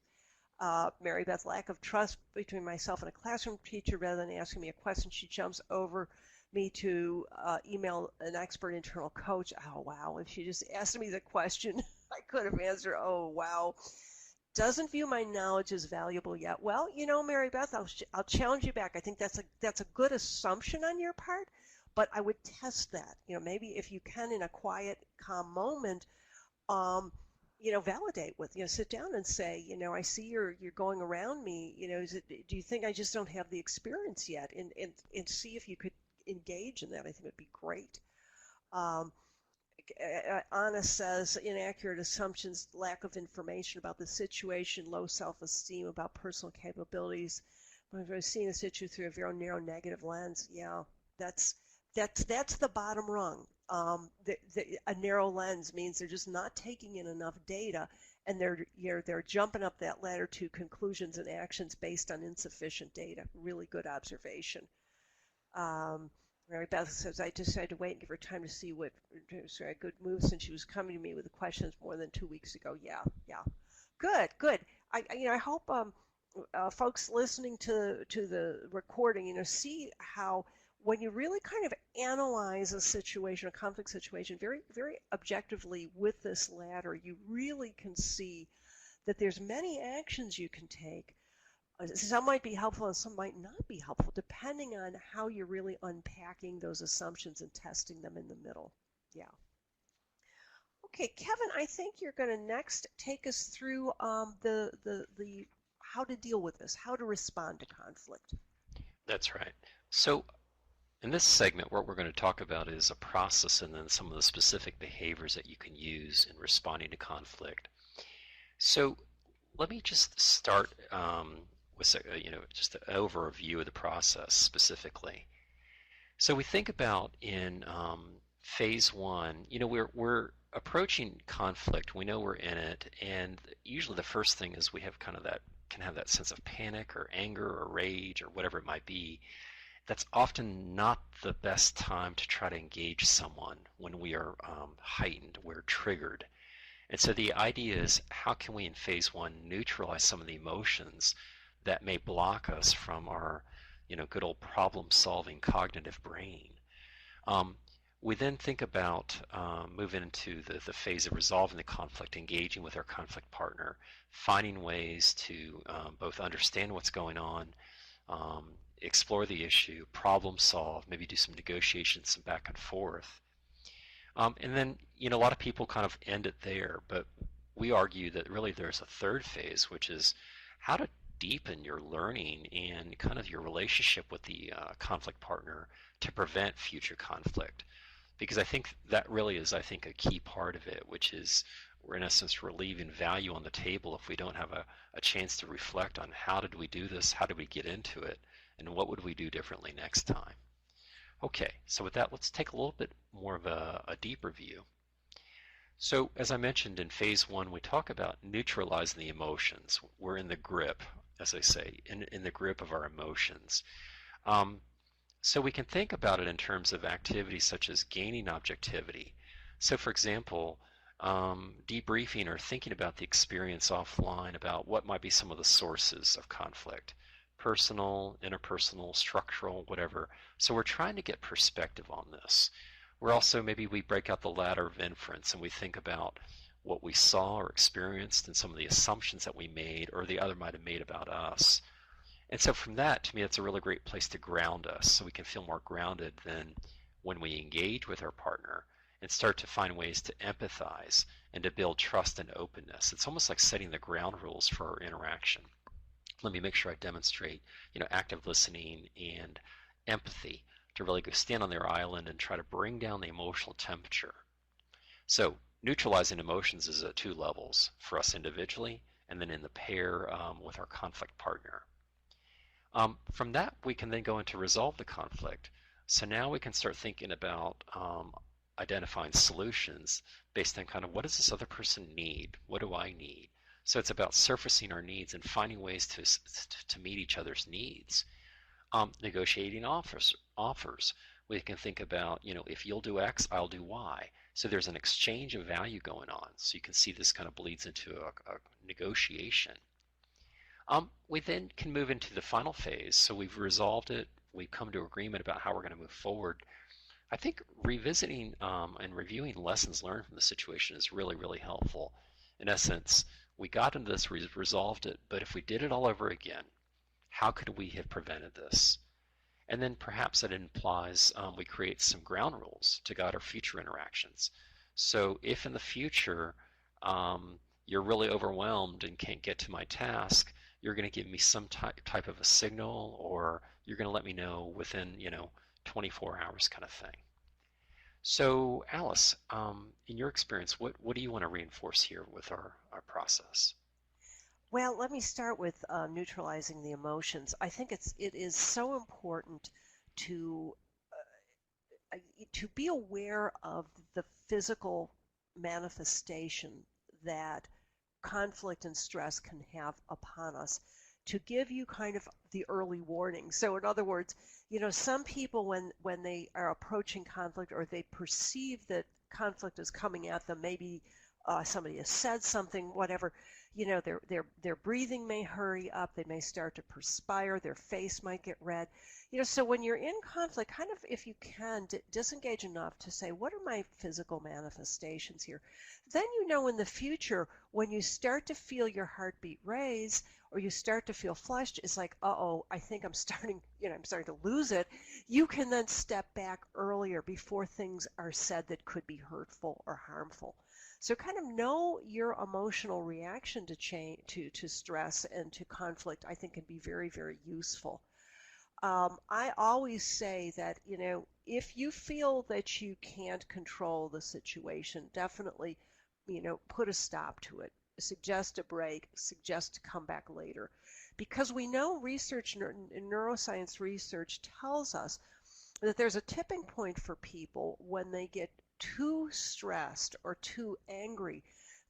Mary Beth, lack of trust between myself and a classroom teacher. Rather than asking me a question, she jumps over me to email an expert internal coach. Oh, wow. If she just asked me the question, I could have answered, oh, wow. Doesn't view my knowledge as valuable yet. Well, Mary Beth, I'll challenge you back. I think that's a good assumption on your part, but I would test that. Maybe if you can, in a quiet, calm moment, validate with, sit down and say, I see you're going around me, do you think I just don't have the experience yet? And see if you could engage in that. I think it'd be great. Um, Anna says inaccurate assumptions, lack of information about the situation, low self-esteem about personal capabilities. When we're seeing a situation through a very narrow negative lens, yeah, that's that's the bottom rung. A narrow lens means they're just not taking in enough data, and they're jumping up that ladder to conclusions and actions based on insufficient data. Really good observation. Mary Beth says, I decided to wait and give her time to see what a good move since she was coming to me with the questions more than 2 weeks ago. Yeah, yeah. Good. I hope folks listening to the recording, see how when you really kind of analyze a situation, a conflict situation, very, very objectively with this ladder, you really can see that there's many actions you can take. Some might be helpful and some might not be helpful, depending on how you're really unpacking those assumptions and testing them in the middle. Yeah. Okay, Kevin, I think you're going to next take us through the how to deal with this, how to respond to conflict. That's right. So in this segment, what we're going to talk about is a process and then some of the specific behaviors that you can use in responding to conflict. So let me just start with just an overview of the process specifically. So we think about in phase one, we're approaching conflict. We know we're in it, and usually the first thing is we have kind of can have that sense of panic or anger or rage or whatever it might be. That's often not the best time to try to engage someone when we are heightened, we're triggered. And so the idea is, how can we in phase one neutralize some of the emotions that may block us from our good old problem-solving cognitive brain? We then think about moving into the phase of resolving the conflict, engaging with our conflict partner, finding ways to both understand what's going on, explore the issue, problem solve, maybe do some negotiations, some back and forth. And then, a lot of people kind of end it there, but we argue that really there's a third phase, which is how to deepen your learning and kind of your relationship with the conflict partner to prevent future conflict. Because I think that really is, a key part of it, which is we're in essence we're leaving value on the table if we don't have a chance to reflect on how did we do this, how did we get into it, and what would we do differently next time. Okay, so with that, let's take a little bit more of a deeper view. So as I mentioned in phase one, we talk about neutralizing the emotions. We're in the grip, as I say, in the grip of our emotions. So we can think about it in terms of activities such as gaining objectivity. So for example, debriefing or thinking about the experience offline about what might be some of the sources of conflict. Personal, interpersonal, structural, whatever. So we're trying to get perspective on this. We're also, maybe we break out the ladder of inference and we think about what we saw or experienced and some of the assumptions that we made or the other might have made about us. And so from that, to me, it's a really great place to ground us so we can feel more grounded than when we engage with our partner and start to find ways to empathize and to build trust and openness. It's almost like setting the ground rules for our interaction. Let me make sure I demonstrate, active listening and empathy to really go stand on their island and try to bring down the emotional temperature. So neutralizing emotions is at two levels for us individually and then in the pair with our conflict partner. From that, we can then go into resolve the conflict. So now we can start thinking about identifying solutions based on kind of what does this other person need? What do I need? So it's about surfacing our needs and finding ways to meet each other's needs. Negotiating offers. We can think about, if you'll do X, I'll do Y. So there's an exchange of value going on. So you can see this kind of bleeds into a negotiation. We then can move into the final phase. So we've resolved it. We've come to agreement about how we're going to move forward. I think revisiting and reviewing lessons learned from the situation is really, really helpful. In essence, we got into this, we resolved it, but if we did it all over again, how could we have prevented this? And then perhaps that implies we create some ground rules to guide our future interactions. So if in the future you're really overwhelmed and can't get to my task, you're going to give me some type of a signal, or you're going to let me know within 24 hours kind of thing. So Alice, in your experience, what do you want to reinforce here with our process? Well, let me start with neutralizing the emotions. I think it is so important to to be aware of the physical manifestation that conflict and stress can have upon us, to give you kind of the early warning. So in other words, some people when they are approaching conflict, or they perceive that conflict is coming at them, maybe somebody has said something, whatever, their breathing may hurry up, they may start to perspire, their face might get red. So when you're in conflict, kind of, if you can, disengage enough to say, what are my physical manifestations here? Then in the future, when you start to feel your heartbeat raise, or you start to feel flushed, it's like, uh-oh, I think I'm starting to lose it. You can then step back earlier, before things are said that could be hurtful or harmful. So kind of know your emotional reaction to change, to stress and to conflict, I think can be very, very useful. I always say that, if you feel that you can't control the situation, definitely, put a stop to it. Suggest a break, suggest to come back later. Because we know neuroscience research tells us that there's a tipping point for people when they get too stressed or too angry,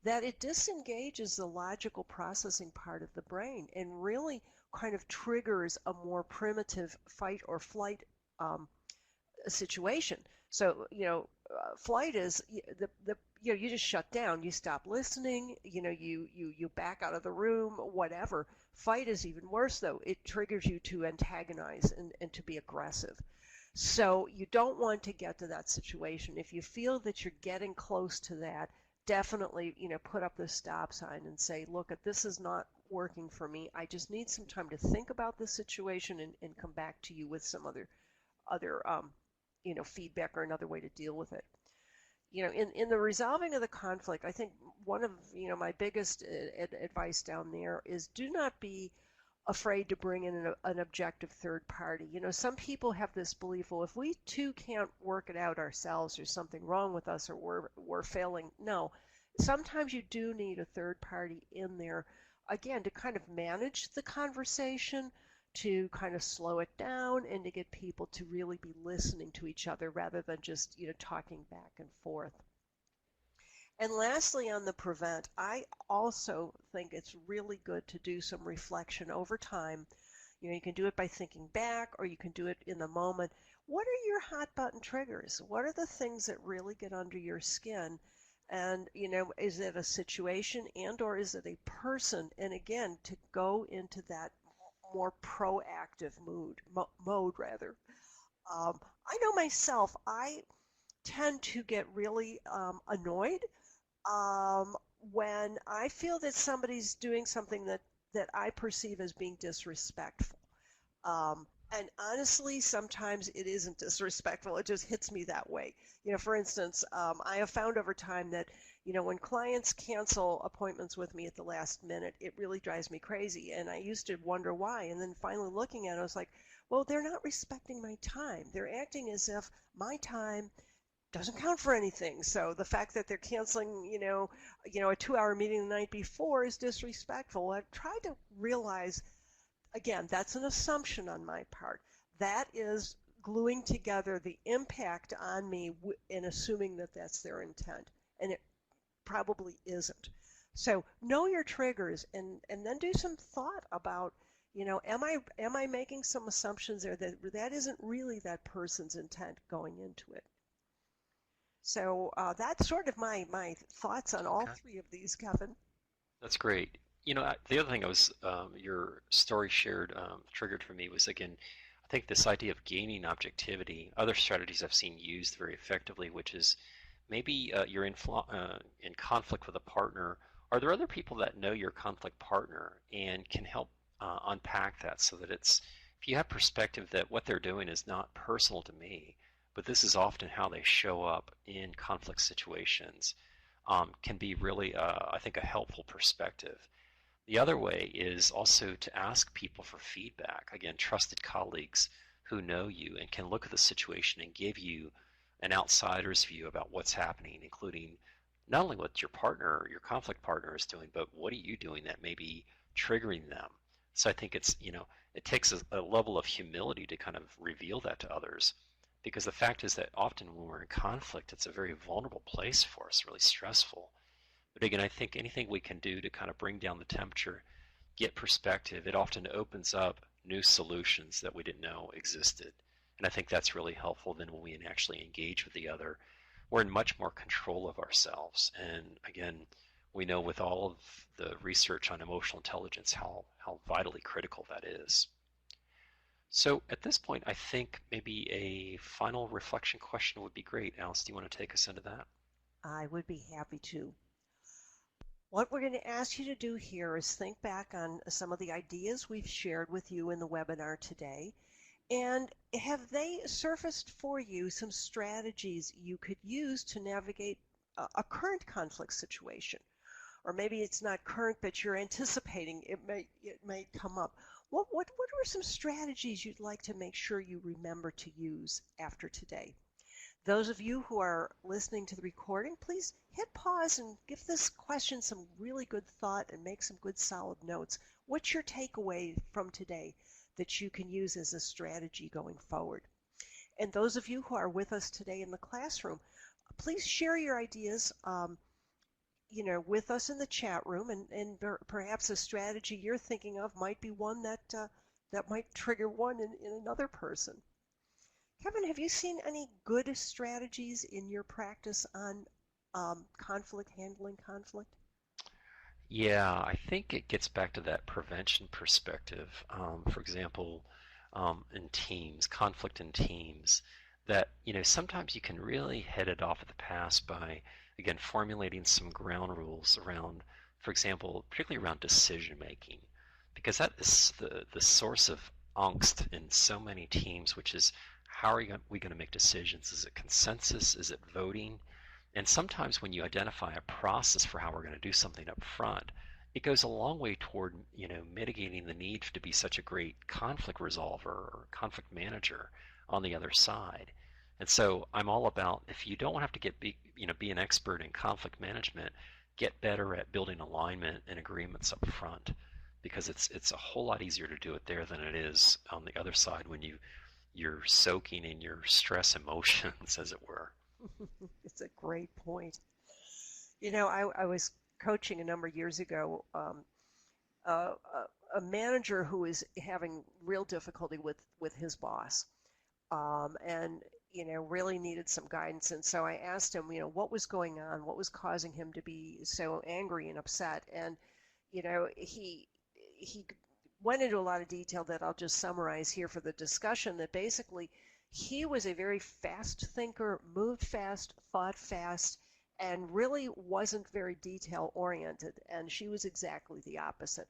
that it disengages the logical processing part of the brain and really kind of triggers a more primitive fight or flight situation. So, flight is you just shut down, you stop listening, you back out of the room, whatever. Fight is even worse, though. It triggers you to antagonize and to be aggressive. So you don't want to get to that situation. If you feel that you're getting close to that, definitely, put up the stop sign and say, look, this is not working for me. I just need some time to think about this situation and come back to you with some other feedback or another way to deal with it. In the resolving of the conflict, I think one of, my biggest advice down there is, do not be afraid to bring in an objective third party. Some people have this belief, well, if we two can't work it out ourselves, there's something wrong with us, or we're failing. No, sometimes you do need a third party in there, again, to kind of manage the conversation, to kind of slow it down, and to get people to really be listening to each other rather than just, talking back and forth. And lastly, on the prevent, I also think it's really good to do some reflection over time. You can do it by thinking back, or you can do it in the moment. What are your hot button triggers? What are the things that really get under your skin? And, is it a situation and or is it a person? And again, to go into that more proactive mode rather. I know myself, I tend to get really annoyed when I feel that somebody's doing something that I perceive as being disrespectful. And honestly, sometimes it isn't disrespectful. It just hits me that way. For instance, I have found over time that, when clients cancel appointments with me at the last minute, it really drives me crazy. And I used to wonder why. And then finally looking at it, I was like, well, they're not respecting my time. They're acting as if my time doesn't count for anything. So the fact that they're canceling, a 2-hour meeting the night before is disrespectful. I've tried to realize, again, that's an assumption on my part. That is gluing together the impact on me in assuming that that's their intent, and it probably isn't. So know your triggers, and then do some thought about, am I making some assumptions there that isn't really that person's intent going into it. So that's sort of my thoughts on all three of these, Kevin. That's great. The other thing your story shared triggered for me was, again, I think this idea of gaining objectivity. Other strategies I've seen used very effectively, which is maybe you're in conflict with a partner. Are there other people that know your conflict partner and can help unpack that, so that if you have perspective that what they're doing is not personal to me, but this is often how they show up in conflict situations, can be really, I think, a helpful perspective. The other way is also to ask people for feedback. Again, trusted colleagues who know you and can look at the situation and give you an outsider's view about what's happening, including not only what your partner or your conflict partner is doing, but what are you doing that may be triggering them. So I think it takes a level of humility to kind of reveal that to others, because the fact is that often when we're in conflict, it's a very vulnerable place for us, really stressful. But again, I think anything we can do to kind of bring down the temperature, get perspective, it often opens up new solutions that we didn't know existed. And I think that's really helpful then when we actually engage with the other. We're in much more control of ourselves. And again, we know with all of the research on emotional intelligence how vitally critical that is. So at this point, I think maybe a final reflection question would be great. Alice, do you want to take us into that? I would be happy to. What we're going to ask you to do here is think back on some of the ideas we've shared with you in the webinar today, and have they surfaced for you some strategies you could use to navigate a current conflict situation? Or maybe it's not current, but you're anticipating it may come up. What are some strategies you'd like to make sure you remember to use after today? Those of you who are listening to the recording, please hit pause and give this question some really good thought and make some good solid notes. What's your takeaway from today that you can use as a strategy going forward? And those of you who are with us today in the classroom, please share your ideas with us in the chat room, and perhaps a strategy you're thinking of might be one that might trigger one in another person. Kevin, have you seen any good strategies in your practice on handling conflict? Yeah, I think it gets back to that prevention perspective. For example, in teams, conflict in teams, that sometimes you can really head it off at the pass by, again, formulating some ground rules around, for example, particularly around decision making, because that is the source of angst in so many teams, which is how are we going to make decisions? Is it consensus? Is it voting? And sometimes when you identify a process for how we're going to do something up front, it goes a long way toward mitigating the need to be such a great conflict resolver or conflict manager on the other side. And so I'm all about, if you don't have to be an expert in conflict management, get better at building alignment and agreements up front, because it's a whole lot easier to do it there than it is on the other side when you're soaking in your stress emotions, as it were. It's a great point. I was coaching a number of years ago a manager who was having real difficulty with his boss, and really needed some guidance. And so I asked him, what was going on, what was causing him to be so angry and upset. And he went into a lot of detail that I'll just summarize here for the discussion, that basically he was a very fast thinker, moved fast, thought fast, and really wasn't very detail oriented. And she was exactly the opposite.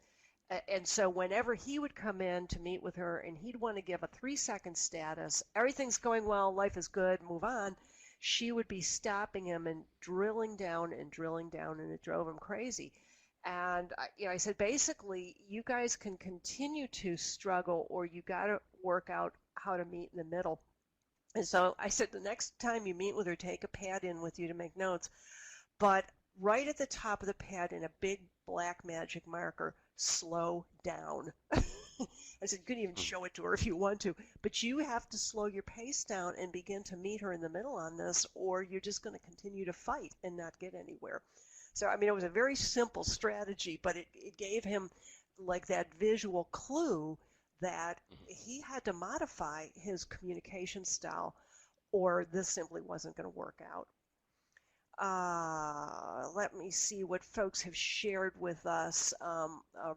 And so whenever he would come in to meet with her and he'd want to give a 3-second status, everything's going well, life is good, move on, she would be stopping him and drilling down, and it drove him crazy. And I said, basically, you guys can continue to struggle, or you got to work out how to meet in the middle. And so I said, the next time you meet with her, take a pad in with you to make notes. But right at the top of the pad, in a big black magic marker, slow down. I said, you could even show it to her if you want to, but you have to slow your pace down and begin to meet her in the middle on this, or you're just going to continue to fight and not get anywhere. So, it was a very simple strategy, but it gave him like that visual clue that he had to modify his communication style, or this simply wasn't going to work out. Let me see what folks have shared with us.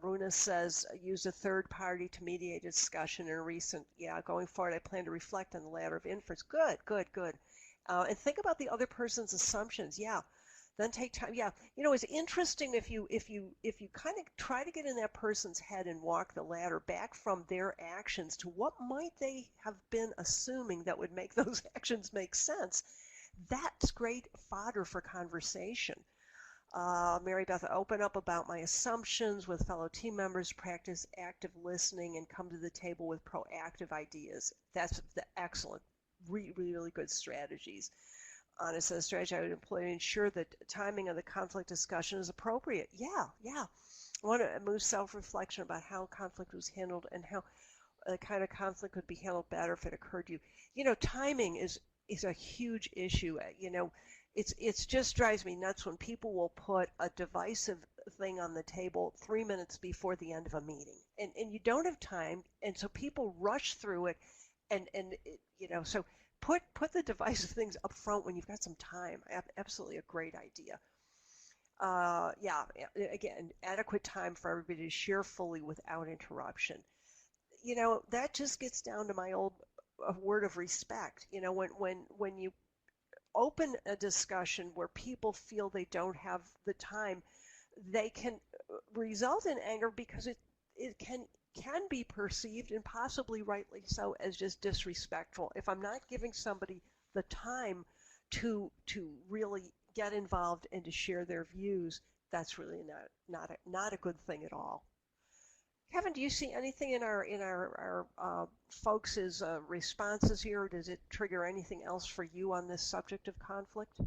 Runa says, use a third party to mediate a discussion in a recent, going forward, I plan to reflect on the ladder of inference. Good. And think about the other person's assumptions. Then take time. It's interesting if you kind of try to get in that person's head and walk the ladder back from their actions to what might they have been assuming that would make those actions make sense. That's great fodder for conversation. Mary Beth, open up about my assumptions with fellow team members, practice active listening, and come to the table with proactive ideas. That's the excellent, really good strategies. Anna says, strategy I would employ to ensure that timing of the conflict discussion is appropriate. Yeah. I want to move self-reflection about how conflict was handled and how the kind of conflict could be handled better if it occurred to you. Timing is a huge issue. It's just drives me nuts when people will put a divisive thing on the table 3 minutes before the end of a meeting, and you don't have time, and so people rush through it, and so put the divisive things up front when you've got some time. Absolutely a great idea. Yeah, again, adequate time for everybody to share fully without interruption. That just gets down to my old word of respect. When you open a discussion where people feel they don't have the time, they can result in anger because it can be perceived, and possibly rightly so, as just disrespectful. If I'm not giving somebody the time to really get involved and to share their views, that's really not a good thing at all. Kevin, do you see anything in our folks' responses here? Or does it trigger anything else for you on this subject of conflict?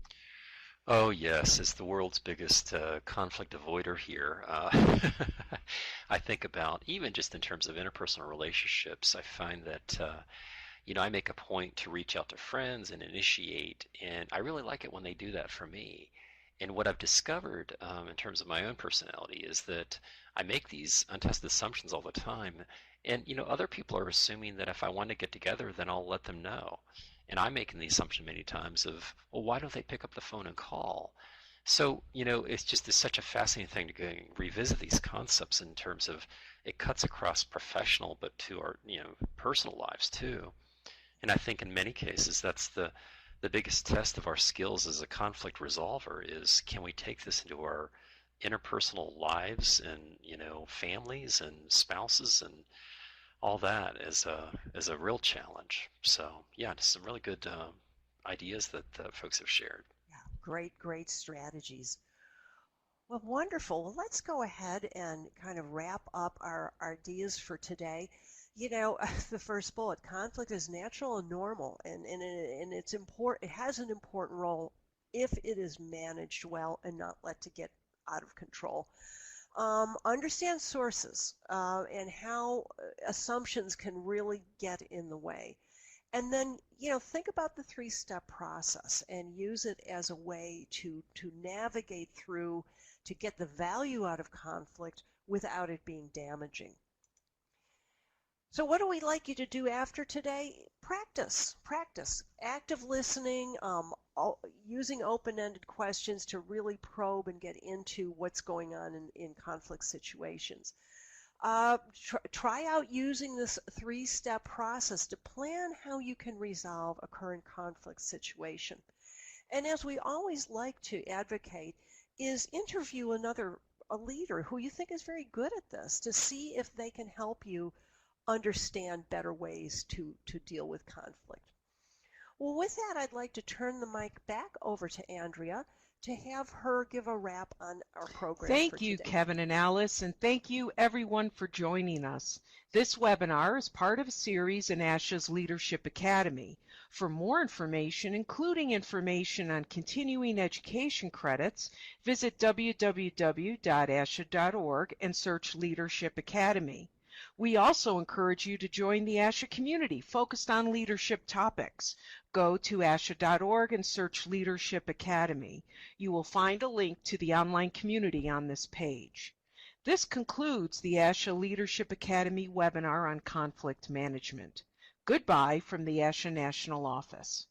Oh yes, as the world's biggest conflict avoider here, I think about, even just in terms of interpersonal relationships, I find that I make a point to reach out to friends and initiate, and I really like it when they do that for me. And what I've discovered in terms of my own personality is that I make these untested assumptions all the time, and other people are assuming that if I want to get together, then I'll let them know. And I'm making the assumption many times of, well, why don't they pick up the phone and call? So, it's such a fascinating thing to go and revisit these concepts in terms of it cuts across professional, but to our, personal lives too. And I think in many cases, that's the biggest test of our skills as a conflict resolver is, can we take this into our interpersonal lives and, families and spouses and all that as a real challenge. So yeah, just some really good ideas that folks have shared. Yeah, great strategies. Well, wonderful. Well, let's go ahead and kind of wrap up our ideas for today. The first bullet, conflict is natural and normal, and it's important. It has an important role if it is managed well and not let to get out of control. Understand sources and how assumptions can really get in the way. And then, think about the three-step process and use it as a way to navigate through, to get the value out of conflict without it being damaging. So what do we like you to do after today? Practice. Active listening, using open-ended questions to really probe and get into what's going on in conflict situations. Try out using this three-step process to plan how you can resolve a current conflict situation. And as we always like to advocate, is interview a leader who you think is very good at this to see if they can help you understand better ways to deal with conflict. Well, with that, I'd like to turn the mic back over to Andrea to have her give a wrap on our program. Thank you, Kevin and Alice, and thank you everyone for joining us. This webinar is part of a series in ASHA's Leadership Academy. For more information, including information on continuing education credits, visit www.asha.org and search Leadership Academy. We also encourage you to join the ASHA community focused on leadership topics. Go to asha.org and search Leadership Academy. You will find a link to the online community on this page. This concludes the ASHA Leadership Academy webinar on conflict management. Goodbye from the ASHA National Office.